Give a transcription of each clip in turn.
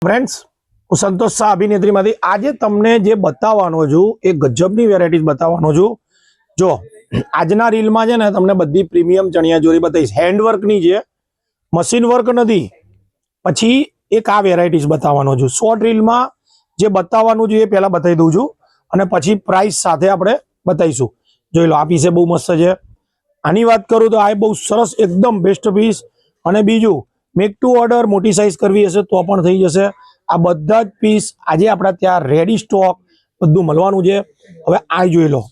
Friends, હું સંતોષ શાહ અભિનેત્રીમાંથી આજે તમને જે બતાવવાનો છું એ ગજબની વેરાયટીઝ બતાવવાનો છું. જો આજના રીલમાં છે ને તમને બધી પ્રીમિયમ ચણિયાચોળી બતાવીશ, હેન્ડવર્કની છે, મશીન વર્ક નથી. પછી એક આ વેરાયટીઝ બતાવવાનો છું. શોર્ટ રીલમાં જે બતાવવાનું છે એ પહેલાં બતાવી દઉં છું અને પછી પ્રાઇસ સાથે આપણે બતાવીશું. જોઈ લો, આ પીસ બહુ મસ્ત છે. આની વાત કરું તો આ બહુ સરસ એકદમ બેસ્ટ પીસ. અને બીજું, મેક ટુ ઓર્ડર મોટી સાઇઝ કરવી હશે તો પણ થઈ જશે. આ બધા જ પીસ આજે આપણા ત્યાં રેડી સ્ટોક બધું મળવાનું છે. હવે આ જોઈ લો,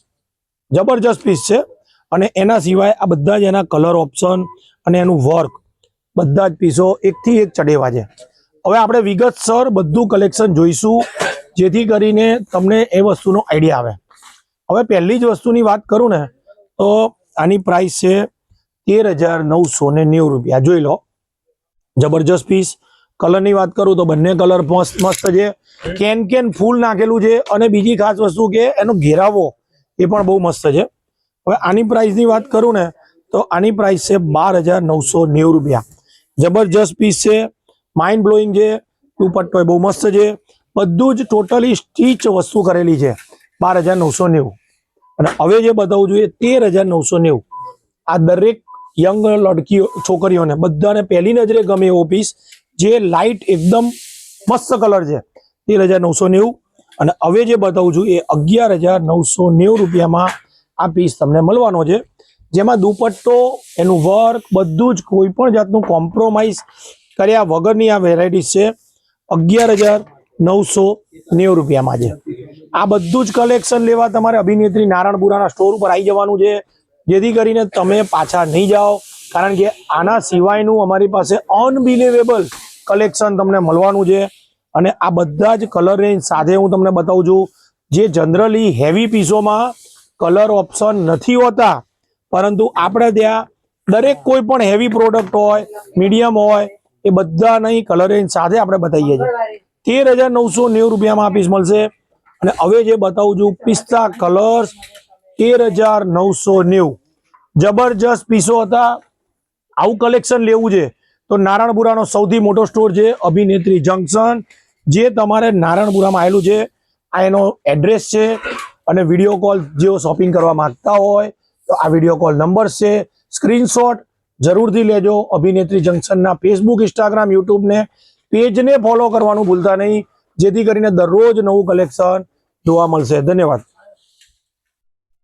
જબરજસ્ત પીસ છે. અને એના સિવાય આ બધા જ એના કલર ઓપ્શન અને એનું વર્ક બધા જ પીસો એકથી એક ચડેવા છે. હવે આપણે વિગતસર બધું કલેક્શન જોઈશું જેથી કરીને તમને એ વસ્તુનો આઈડિયા આવે. હવે પહેલી જ વસ્તુની વાત કરું ને તો આની પ્રાઇસ છે 13,990 રૂપિયા. જોઈ લો, જબરજસ્ત પીસ. કલરની વાત કરું તો બંને કલર મસ્ત છે. કેન ફૂલ નાખેલું છે. અને બીજી ખાસ વસ્તુ કે એનો ઘેરાવો એ પણ બહુ મસ્ત છે. હવે આની પ્રાઇસની વાત કરું ને તો આની પ્રાઇસ છે 12,990 રૂપિયા. જબરજસ્ત પીસ છે, માઇન્ડ બ્લોઈંગ છે. દુપટ્ટો બહુ મસ્ત છે. બધું જ ટોટલી સ્ટીચ વસ્તુ કરેલી છે. 12,990. અને હવે જે બતાવું છું એ 13,990. આ દરેક યંગ લડકીઓ છોકરીઓને બધાને પહેલી નજરે ગમે એવો પીસ, જે લાઇટ એકદમ મસ્ત કલર છે. 13,990. અને હવે જે બતાવું છું એ 11,990 રૂપિયામાં આ પીસ તમને મળવાનો છે. જેમાં દુપટ્ટો, એનું વર્ક બધું જ કોઈ પણ જાતનું કોમ્પ્રોમાઇઝ કર્યા વગરની આ વેરાયટીઝ છે. 11,990 રૂપિયામાં છે. આ બધું જ કલેક્શન લેવા તમારે અભિનેત્રી નારણપુરાના સ્ટોર ઉપર આવી જવાનું છે, જેથી કરીને તમે પાછા નહીં જાઓ. કારણ કે આના સિવાયનું અમારી પાસે અનબિલિવેબલ કલેક્શન તમને મળવાનું છે. અને આ બધા જ કલર રેન્જ સાથે હું તમને બતાવું છું. જે જનરલી હેવી પીસોમાં કલર ઓપ્શન નથી હોતા, પરંતુ આપણે ત્યાં દરેક કોઈ પણ હેવી પ્રોડક્ટ હોય, મીડિયમ હોય, એ બધા નહીં કલર રેન્જ સાથે આપણે બતાવીએ છીએ. 13,990 રૂપિયામાં આ પીસ મળશે. અને હવે જે બતાવું છું પિસ્તા કલર્સ, 13,990. જબરજસ્ત પીસો હતા. આવું કલેક્શન લેવું છે તો નારણપુરાનો સૌથી મોટો સ્ટોર છે અભિનેત્રી જંકશન, જે તમારે નારણપુરામાં આવેલું છે. આ એનો એડ્રેસ છે. અને વિડીયો કોલ જેઓ શોપિંગ કરવા માંગતા હોય તો આ વિડીયો કોલ નંબર છે, સ્ક્રીનશોટ જરૂરથી લેજો. અભિનેત્રી જંકશનના ફેસબુક, ઇન્સ્ટાગ્રામ, યુટ્યુબને પેજને ફોલો કરવાનું ભૂલતા નહીં, જેથી કરીને દરરોજ નવું કલેક્શન જોવા મળશે. ધન્યવાદ.